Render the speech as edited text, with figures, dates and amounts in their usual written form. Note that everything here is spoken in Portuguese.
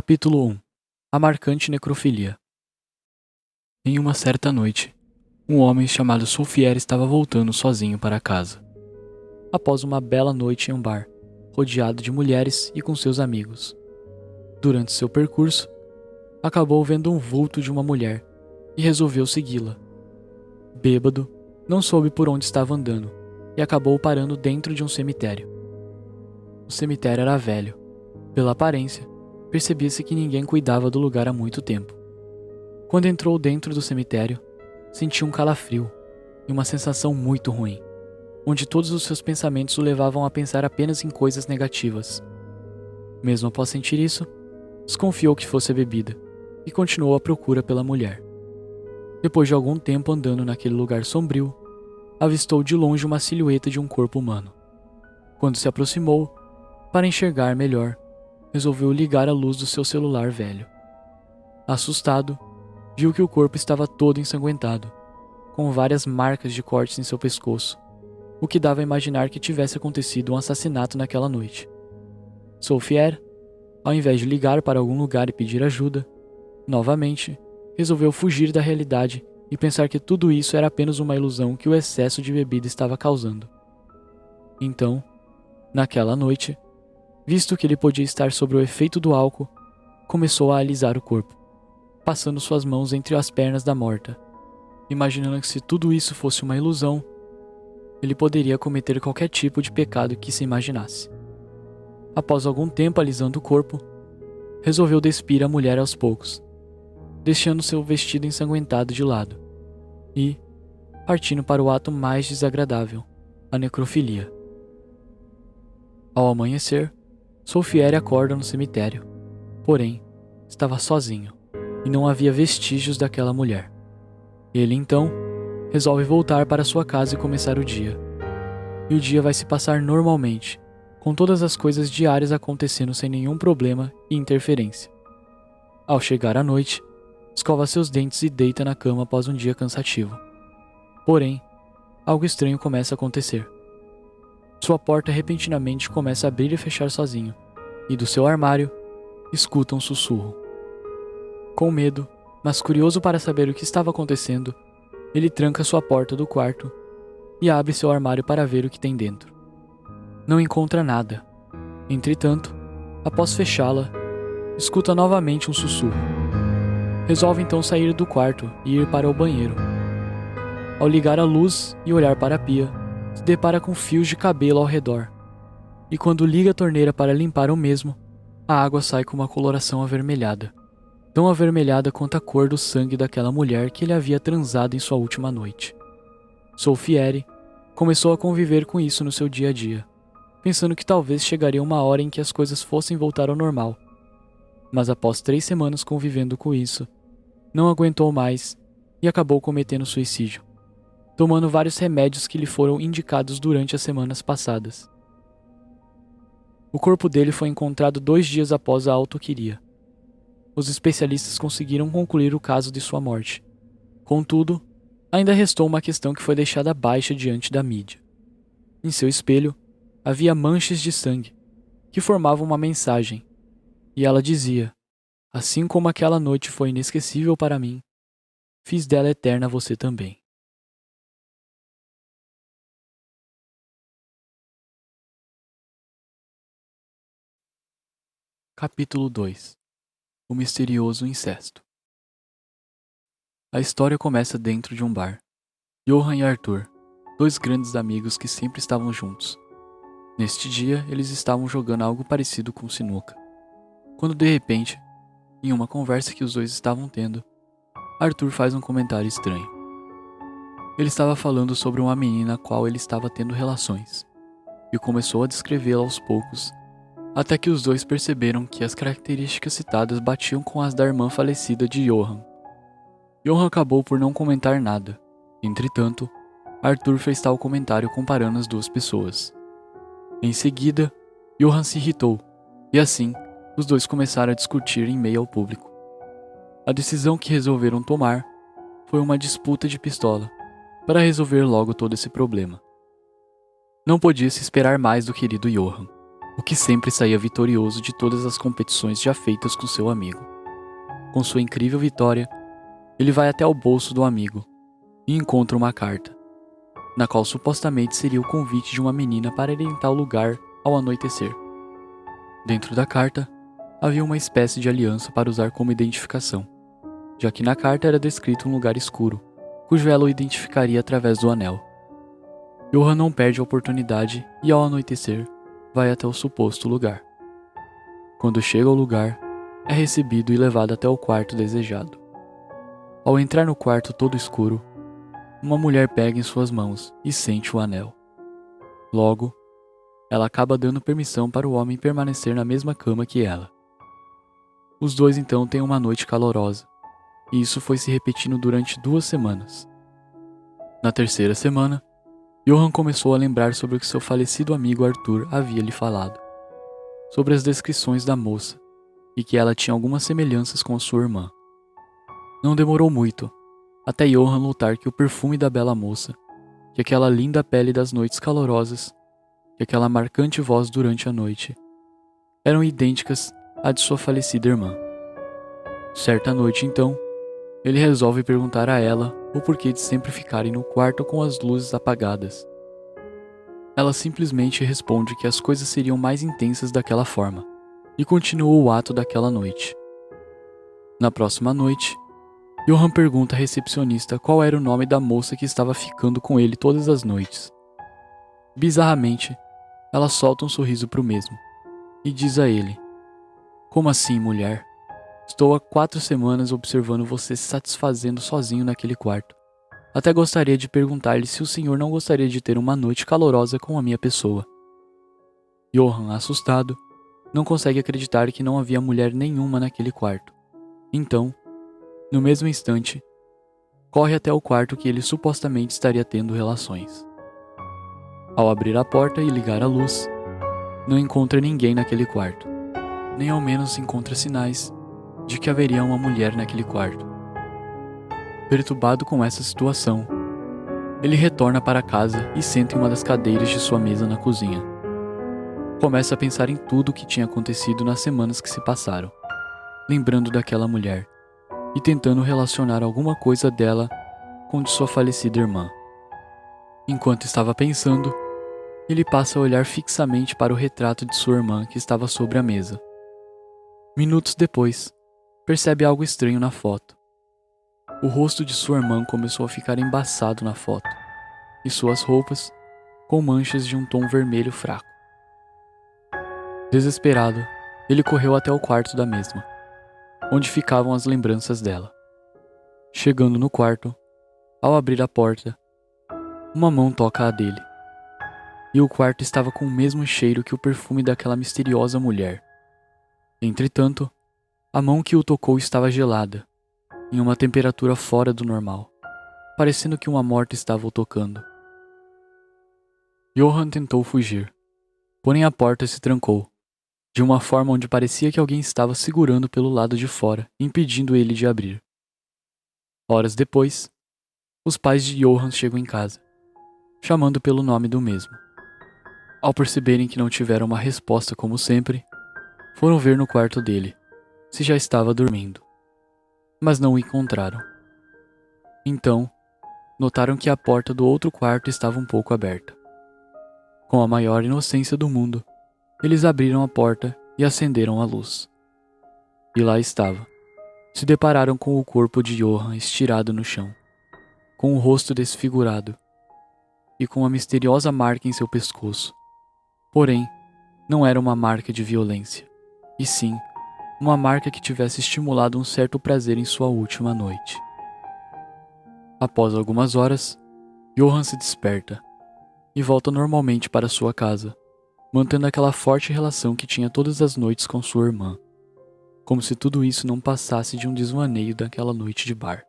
Capítulo 1. A marcante necrofilia. Em uma certa noite, um homem chamado Sulfier estava voltando sozinho para casa. Após uma bela noite em um bar, rodeado de mulheres e com seus amigos. Durante seu percurso, acabou vendo um vulto de uma mulher e resolveu segui-la. Bêbado, não soube por onde estava andando e acabou parando dentro de um cemitério. O cemitério era velho. Pela aparência, percebia-se que ninguém cuidava do lugar há muito tempo. Quando entrou dentro do cemitério, sentiu um calafrio e uma sensação muito ruim, onde todos os seus pensamentos o levavam a pensar apenas em coisas negativas. Mesmo após sentir isso, desconfiou que fosse a bebida e continuou a procura pela mulher. Depois de algum tempo andando naquele lugar sombrio, avistou de longe uma silhueta de um corpo humano. Quando se aproximou, para enxergar melhor, resolveu ligar a luz do seu celular velho. Assustado, viu que o corpo estava todo ensanguentado, com várias marcas de cortes em seu pescoço, o que dava a imaginar que tivesse acontecido um assassinato naquela noite. Sulfier, ao invés de ligar para algum lugar e pedir ajuda, novamente, resolveu fugir da realidade e pensar que tudo isso era apenas uma ilusão que o excesso de bebida estava causando. Então, naquela noite, visto que ele podia estar sob o efeito do álcool, começou a alisar o corpo, passando suas mãos entre as pernas da morta, imaginando que se tudo isso fosse uma ilusão, ele poderia cometer qualquer tipo de pecado que se imaginasse. Após algum tempo alisando o corpo, resolveu despir a mulher aos poucos, deixando seu vestido ensanguentado de lado, e partindo para o ato mais desagradável, a necrofilia. Ao amanhecer, Sulfier acorda no cemitério, porém, estava sozinho e não havia vestígios daquela mulher. Ele então resolve voltar para sua casa e começar o dia. E o dia vai se passar normalmente, com todas as coisas diárias acontecendo sem nenhum problema e interferência. Ao chegar à noite, escova seus dentes e deita na cama após um dia cansativo. Porém, algo estranho começa a acontecer. Sua porta repentinamente começa a abrir e fechar sozinho, e do seu armário, escuta um sussurro. Com medo, mas curioso para saber o que estava acontecendo, ele tranca sua porta do quarto e abre seu armário para ver o que tem dentro. Não encontra nada. Entretanto, após fechá-la, escuta novamente um sussurro. Resolve então sair do quarto e ir para o banheiro. Ao ligar a luz e olhar para a pia, se depara com fios de cabelo ao redor. E quando liga a torneira para limpar o mesmo, a água sai com uma coloração avermelhada. Tão avermelhada quanto a cor do sangue daquela mulher que ele havia transado em sua última noite. Sulfier começou a conviver com isso no seu dia a dia, pensando que talvez chegaria uma hora em que as coisas fossem voltar ao normal. Mas após 3 semanas convivendo com isso, não aguentou mais e acabou cometendo suicídio, tomando vários remédios que lhe foram indicados durante as semanas passadas. O corpo dele foi encontrado 2 dias após a autoquiria. Os especialistas conseguiram concluir o caso de sua morte. Contudo, ainda restou uma questão que foi deixada baixa diante da mídia. Em seu espelho, havia manchas de sangue, que formavam uma mensagem, e ela dizia: "Assim como aquela noite foi inesquecível para mim, fiz dela eterna você também." Capítulo 2. O misterioso incesto. A história começa dentro de um bar. Johan e Arthur, 2 grandes amigos que sempre estavam juntos. Neste dia, eles estavam jogando algo parecido com sinuca. Quando de repente, em uma conversa que os dois estavam tendo, Arthur faz um comentário estranho. Ele estava falando sobre uma menina a qual ele estava tendo relações, e começou a descrevê-la aos poucos, até que os dois perceberam que as características citadas batiam com as da irmã falecida de Johan. Johan acabou por não comentar nada. Entretanto, Arthur fez tal comentário comparando as 2 pessoas. Em seguida, Johan se irritou, e assim, os dois começaram a discutir em meio ao público. A decisão que resolveram tomar foi uma disputa de pistola, para resolver logo todo esse problema. Não podia se esperar mais do querido Johan. o que sempre saía vitorioso de todas as competições já feitas com seu amigo. Com sua incrível vitória, ele vai até o bolso do amigo e encontra uma carta, na qual supostamente seria o convite de uma menina para ir em tal lugar ao anoitecer. Dentro da carta, havia uma espécie de aliança para usar como identificação, já que na carta era descrito um lugar escuro, cujo ela o identificaria através do anel. Johan não perde a oportunidade e, ao anoitecer, vai até o suposto lugar. Quando chega ao lugar, é recebido e levado até o quarto desejado. Ao entrar no quarto todo escuro, uma mulher pega em suas mãos e sente o anel. Logo, ela acaba dando permissão para o homem permanecer na mesma cama que ela. Os dois então têm uma noite calorosa, e isso foi se repetindo durante 2 semanas. Na terceira semana, Johan começou a lembrar sobre o que seu falecido amigo Arthur havia lhe falado, sobre as descrições da moça, e que ela tinha algumas semelhanças com a sua irmã. Não demorou muito, até Johan notar que o perfume da bela moça, que aquela linda pele das noites calorosas, que aquela marcante voz durante a noite, eram idênticas à de sua falecida irmã. Certa noite, então, ele resolve perguntar a ela o porquê de sempre ficarem no quarto com as luzes apagadas. Ela simplesmente responde que as coisas seriam mais intensas daquela forma, e continua o ato daquela noite. Na próxima noite, Johan pergunta à recepcionista qual era o nome da moça que estava ficando com ele todas as noites. Bizarramente, ela solta um sorriso para o mesmo, e diz a ele: "Como assim, mulher? Estou há 4 semanas observando você se satisfazendo sozinho naquele quarto. Até gostaria de perguntar-lhe se o senhor não gostaria de ter uma noite calorosa com a minha pessoa." Johan, assustado, não consegue acreditar que não havia mulher nenhuma naquele quarto. Então, no mesmo instante, corre até o quarto que ele supostamente estaria tendo relações. Ao abrir a porta e ligar a luz, não encontra ninguém naquele quarto, nem ao menos encontra sinais de que haveria uma mulher naquele quarto. Perturbado com essa situação, ele retorna para casa e senta em uma das cadeiras de sua mesa na cozinha. Começa a pensar em tudo o que tinha acontecido nas semanas que se passaram, lembrando daquela mulher e tentando relacionar alguma coisa dela com de sua falecida irmã. Enquanto estava pensando, ele passa a olhar fixamente para o retrato de sua irmã que estava sobre a mesa. Minutos depois, percebe algo estranho na foto. O rosto de sua irmã começou a ficar embaçado na foto, e suas roupas com manchas de um tom vermelho fraco. Desesperado, ele correu até o quarto da mesma, onde ficavam as lembranças dela. Chegando no quarto, ao abrir a porta, uma mão toca a dele, e o quarto estava com o mesmo cheiro que o perfume daquela misteriosa mulher. Entretanto, a mão que o tocou estava gelada, em uma temperatura fora do normal, parecendo que uma morta estava o tocando. Johan tentou fugir, porém a porta se trancou, de uma forma onde parecia que alguém estava segurando pelo lado de fora, impedindo ele de abrir. Horas depois, os pais de Johan chegam em casa, chamando pelo nome do mesmo. Ao perceberem que não tiveram uma resposta como sempre, foram ver no quarto dele se já estava dormindo, mas não o encontraram. Então, notaram que a porta do outro quarto estava um pouco aberta. Com a maior inocência do mundo, eles abriram a porta e acenderam a luz. E lá estava. Se depararam com o corpo de Johan estirado no chão, com o rosto desfigurado e com uma misteriosa marca em seu pescoço. Porém, não era uma marca de violência, e sim uma marca que tivesse estimulado um certo prazer em sua última noite. Após algumas horas, Johan se desperta e volta normalmente para sua casa, mantendo aquela forte relação que tinha todas as noites com sua irmã, como se tudo isso não passasse de um desvaneio daquela noite de bar.